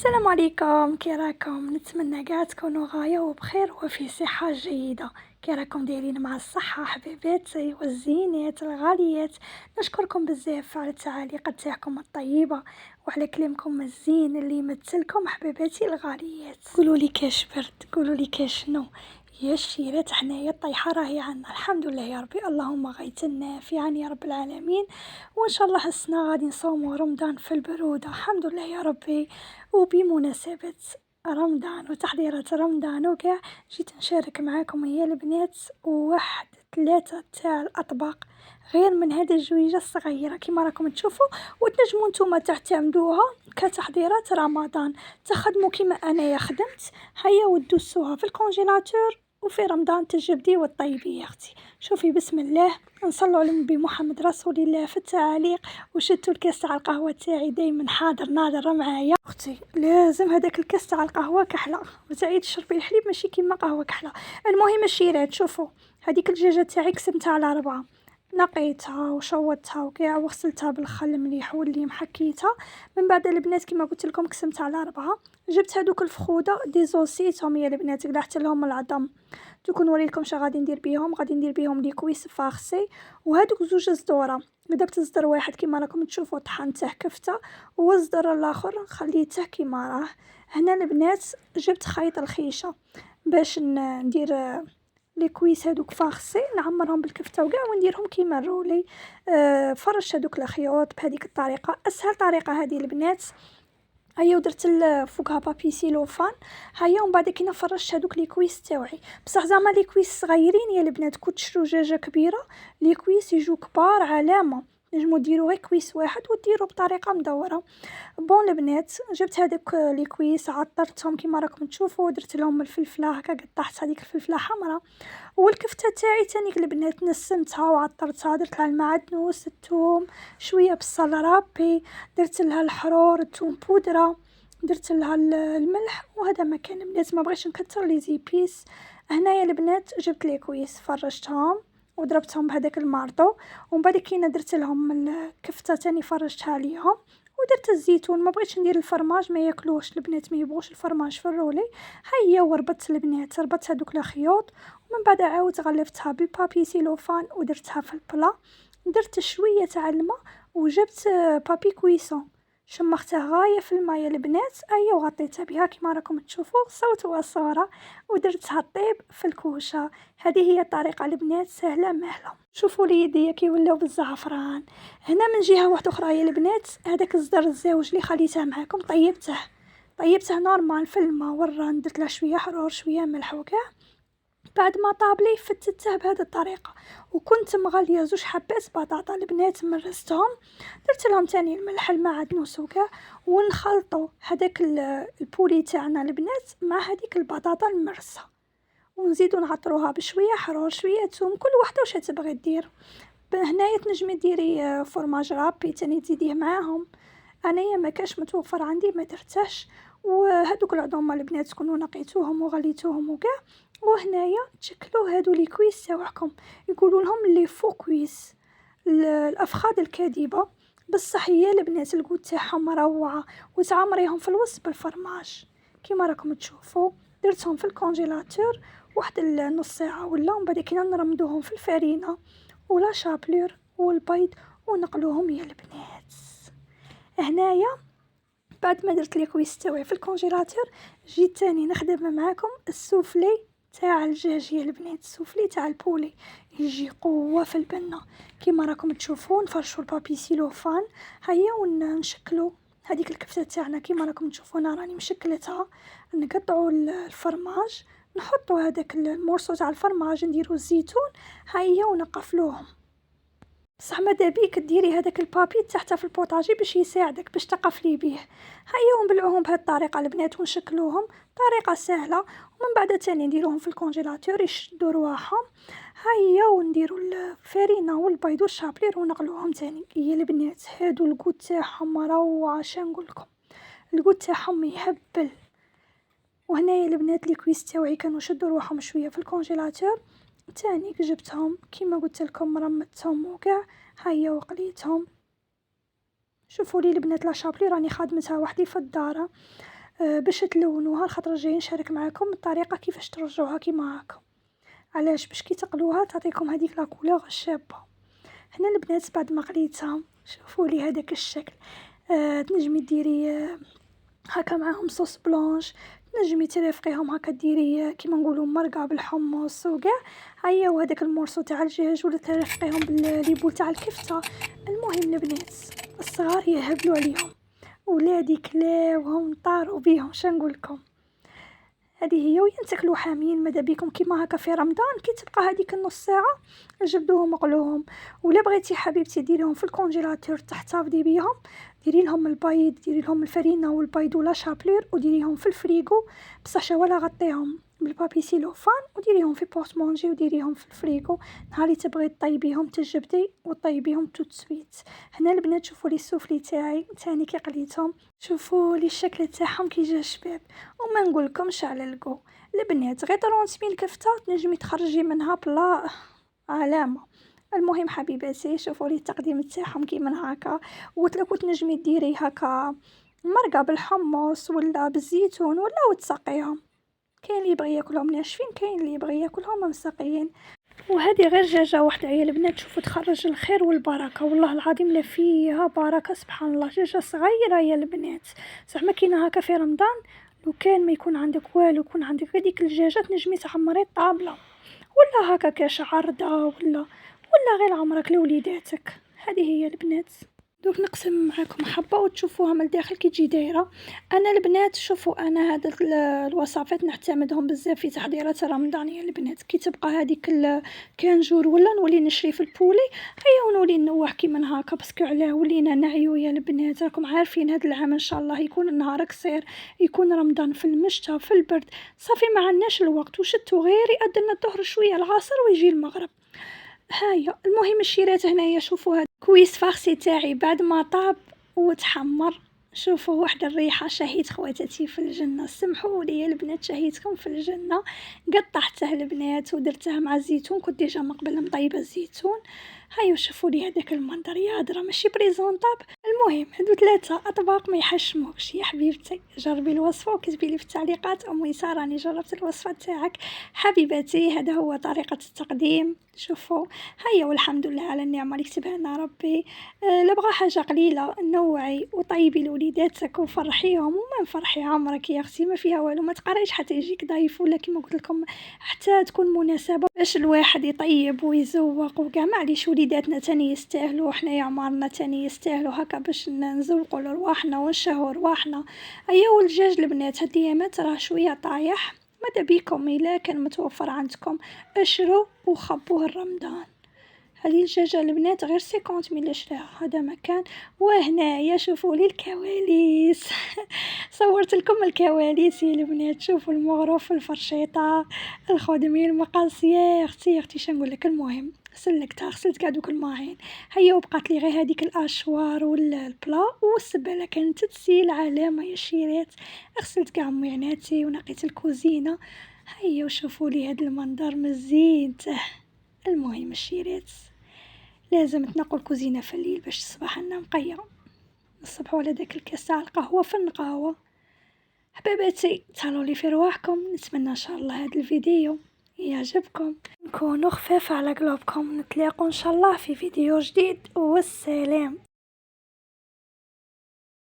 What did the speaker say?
السلام عليكم، كي راكم؟ نتمنى قاع تكونوا غاية وبخير وفي صحة جيدة. كي راكم دايرين مع الصحة حبيباتي والزينات الغاليات؟ نشكركم بزاف على التعاليق تاعكم الطيبة وعلى كلامكم الزين اللي يمثلكم حبيباتي الغاليات. قولوا لي كاش برد، قولوا لي كاش شنو يا الشيرات، حنايا الطيحة راهي عنا الحمد لله يا ربي، اللهم غيث نافعا يا رب العالمين. وان شاء الله السنة غادي نصوموا رمضان في البرودة الحمد لله يا ربي. وبمناسبة رمضان وتحضيرات رمضان وكاع جيت نشارك معاكم يا البنات واحد 3 تاع الأطباق غير من هذه الجويجة الصغيرة كما راكم تشوفوا، وتنجموا نتوما تعتمدوها كتحضيرات رمضان، تخدموا كما انايا خدمت. هيا ودوسوها في الكونجيلاتور وفي رمضان تجبدي وطيبي يا اختي. شوفي بسم الله، نصلوا على النبي محمد رسول الله في التعاليق، وشدتوا الكاس تاع القهوه تاعي دايما حاضر ناظر معايا اختي. لازم هذاك الكاس تاع القهوه كحله، ما تعيدش تشربي الحليب ماشي كيما قهوه كحله. المهم الشيرات، شوفوا هذيك الدجاجه تاعي قسمتها على 4، نقيتها وشوطتها وكاع وغسلتها بالخل مليح واللي محكيتها. من بعد البنات كما قلت لكم قسمتها على 4، جبت هذوك الفخوده ديزوسيتهم يا البنات، قلعت لهم العظم. دوك نوريلكم شا غادي ندير بيهم، غادي ندير بيهم لي كويس فارسي. وهذوك زوج صدوره درت صدر واحد كما راكم تشوفوا طحنته كفته، والصدر الاخر خليته كما راه. هنا البنات جبت خيط الخيشه باش ندير لي كويس هذوك فارسي، نعمرهم بالكفته وكاع ونديرهم كيما الرولي. فرش هذوك الخيوط بهذيك الطريقه، اسهل طريقه هذه البنات. هيا ودرت فوقها بابي سيلوفان. هيا ومن بعد كي نفرش هذوك لي كويس تاوعي، بصح زعما لي كويس صغيرين يا البنات، كنت تشرو دجاجه كبيره لي كويس يجو كبار علامه، نجمو ديرو غير كويس واحد وديرو بطريقه مدوره. بون البنات جبت هذوك لي كويس عطرتهم كيما راكم تشوفوا، ودرت لهم الفلفله هكا، قطعت هذيك الفلفله حمراء. والكفته تاعي تاني البنات نسمتها وعطرتها، درت لها المعدنوس الثوم شويه بصل رابي، درت لها الحرور الثوم بودره، درت لها الملح، وهذا ما كان البنات، ما بغيتش نكثر لي زيبيس. هنايا البنات جبت لي كويس فرشتهم وضربتهم بهذاك المارطو، ومن بعد كي درت لهم الكفته تاني فرشتها عليهم، ودرت الزيتون. ما بغيتش ندير الفرماج، ما ياكلوش البنات، ما يبغوش الفرماج في الرولي. هيا وربطت البنات، ربطت هذوك الخيوط، ومن بعد عاود غلفتها بالبابي سيلوفان ودرتها في البلا. درت شويه تاع الماء وجبت بابي كويسون، شمختها غايه في الماء يا البنات. ايا وغطيتها بها كما راكم تشوفوا صوت وصوره، ودرتها طيب في الكوشه. هذه هي الطريقه البنات، سهله مهله. شوفوا لي يديا كي ولاو بالزعفران. هنا من جهه واحده اخرى يا البنات، هذاك الزر الزاوج اللي خليته معاكم طيبته نورمال في الماء والران، درت له شويه حرور شويه ملح وكاع. بعد ما طابلي فتته بهذه الطريقه، وكنت مغليه 2 حبات بطاطا البنات مرستهم، درت لهم تاني الملح المعدنوس وكاع، ونخلطوا هذاك البولي تاعنا البنات مع هذيك البطاطا المرسه، ونزيدو نعطروها بشويه حرور شويه ثوم، كل وحده واش تبغي دير. هنايا تنجمي ديري فرماج رابي تاني تزيديه معاهم، انايا ما كاش متوفر عندي ما درتهش. وهذوك العظومه البنات تكونوا نقيتوهم وغليتوهم وكاع. وهنايا تشكلوا هادو لي كويس تاعكم، يقولوا لهم لي فو كويس، الافخاذ الكاذبه، بصح هي البنات الكود تاعهم روعه، وتعمريهم في الوسط بالفرماج كيما راكم تشوفوا. درتهم في الكونجيلاتور واحد نص ساعه ولا، ومن بعد كي نرمدوهم في الفرينه ولا شابلور والبيض ونقلوهم يا البنات. هنايا بعد ما درت لي كويس تاوعي في الكونجيلاتور، جيت تاني نخدم معاكم السوفلي تاع الدجاج يا البنات، السوفلي تاع البولي يجي قوه في البنه كيما راكم تشوفون. نفرشوا البابي سيلوفان هيا ونشكلوا هذيك الكفته تاعنا كيما راكم تشوفون، راني مشكلتها. نقطعوا الفرماج، نحطوا هذاك المورسو تاع الفرماج، نديروا الزيتون هيا ونقفلوهم. بصح ماذا بيك ديري هذاك البابي تحت في البوطاجي باش يساعدك باش تقفلي بيه. هيا ونبلعوهم بهذه الطريقه البنات ونشكلوهم، طريقه سهله. ومن بعد تاني نديروهم في الكونجيلاتور يشدوا رواحهم. هيا ونديروا الفرينه والبيض والشابلير ونغلوهم تاني يا البنات. هادو الكود تاعهم روعه، شنقول لكم الكود تاعهم يهبل. وهنايا البنات لي كويس تاوعي كانوا شدوا رواحهم شويه في الكونجيلاتور، تاني جبتهم كيما قلت لكم رمتهم وكاع. هيا وقليتهم. شوفوا لي البنات لا شابلي راني خادمتها وحدي في الدار، باش تلونوها، خاطر جاي نشارك معاكم الطريقة كيفاش ترجعوها كيما هاكا. علاش؟ باش كي تقلوها تعطيكم هذيك لا كولور الشابة. هنا البنات بعد ما قليتها شوفوا لي هذاك الشكل. تنجمي ديري هكا معاهم صوص بلانش، تنجمي ترافقيهم هكا ديري كيما نقولوا مرقه بالحمص وكاع. هيا وهذاك المورسو تاع الدجاج ولا ترافقيهم بالليبول تاع الكفته. المهم البنات الصغار يهبلوا عليهم، ولادي كلاوهم طاروا بيهم. شنقول لكم، هذه هي. وينتكلوا حامين ماذا بيكم كيما هكا في رمضان كي تبقى هذيك النص ساعه جبدوهم وقلوهم. ولا بغيتي حبيبتي ديريهم في الكونجيلاتور تحتفظي بيهم، ديري لهم البيض، ديري لهم الفرينه والبيض ولا شابلور وديريهم في الفريغو بصح ولا غطيهم بالبابي سيلوفان وديريهم في بورتمونجي وديريهم في الفريغو. نهار اللي تبغي طيبيهم تجبدي وطيبيهم توت سويت. هنا البنات شوفوا لي السوفلي تاعي ثاني كي قليتهم، شوفوا لي الشكل تاعهم كي جا شباب. وما نقول لكمش على الكو البنات غير 30 كفته تنجمي تخرجي منها بلا علامه. المهم حبيباتي شوفوا لي التقديم تاعهم كيما هكا. وتلكو تنجمي ديري هكا مرقه بالحمص ولا بالزيتون ولا وتسقيهم. كاين اللي يبغي ياكلهم ناشفين، كاين اللي يبغي ياكلهم مسقيين. وهذه غير دجاجه واحده يا البنات، شوفوا تخرج الخير والبركه والله العظيم لا فيها بركه سبحان الله. دجاجه صغيره يا البنات زعما كاينه هكا في رمضان. لو كان ما يكون عندك والو، يكون عندك هذيك الدجاجه تنجمي تعمري الطابله ولا هكا كاش عرضه ولا غير عمرك لوليداتك. هذه هي البنات. دوك نقسم معاكم حبه وتشوفوها من الداخل كي تجي دايره. انا البنات شوفوا انا هاد الوصفات نعتمدهم بزاف في تحضيرات رمضانيه البنات. كي تبقى هذيك كان جور ولا نولي نشري في البولي هيا ونولي نوح كيما هكا باسكو علاه ولينا نعيو يا البنات. راكم عارفين هاد العام ان شاء الله يكون النهار قصير، يكون رمضان في المشتى في البرد صافي ما عندناش الوقت. وشتو غير يأذن الظهر شويه العصر ويجي المغرب. هيا المهم الشيرات هنايا شوفوا هاد كويس فارسي تاعي بعد ما طاب وتحمر. شوفوا واحد الريحه شهيت خواتاتي في الجنه. سمحوا لي يا البنات شهيتكم في الجنه. قطعته البنات ودرته مع الزيتون، كنت ديجا من قبل مطيبه الزيتون. هيا شوفوا لي هذاك المنظر يا هضره ماشي بريزونطاب. المهم هادو 3 اطباق ما يحشموكش يا حبيبتي. جربي الوصفه وكتبي لي في التعليقات ام يسار راني جربت الوصفه تاعك. حبيباتي هذا هو طريقه التقديم. شوفوا هيا والحمد لله على النعمه اللي كتبها لنا ربي. لا بغى حاجه قليله نوعي وطيبي لوليداتك وفرحيهم وما نفرحي عمرك يا اختي ما فيها والو. ما تقريش حتى يجيك ضيف ولا كيما قلت لكم حتى تكون مناسبه باش الواحد يطيب ويزوق وكاع. معليش وليداتنا تاني يستاهلوا، حنايا عمرنا تاني يستاهلوا هكا باش نزوقوا لرواحنا ونشهوا رواحنا. ايا والدجاج البنات هاد الايامات راه شويه طايح. ماذا بيكم الا كان متوفر عندكم اشروا وخبوه رمضان. هذه الدجاجه البنات غير 50 ملي شراها هذا مكان. وهنايا شوفوا لي الكواليس صورت لكم الكواليس يا البنات. شوفوا المغرف الفرشيطه الخدمي المقص يا اختي شنقول لك. المهم غسلت كاع دوك الماعين. هيا وبقات لي غير هذيك الاشوار والبلا والسباله كانت تسيل علامه يا شيرات. غسلت كاع معيناتي ونقيت الكوزينه. هيا وشوفوا لي هذا المنظر مزينته. المهم الشيرات لازم تنقوا الكوزينه في الليل باش تصبح لنا نقيه الصبح ولا داك الكاس تاع القهوه في النقاوه. حباباتي تهلاو لي في رواحكم. نتمنى ان شاء الله هذا الفيديو يعجبكم، نكونوا خفاف على قلوبكم. نتلاقوا ان شاء الله في فيديو جديد والسلام.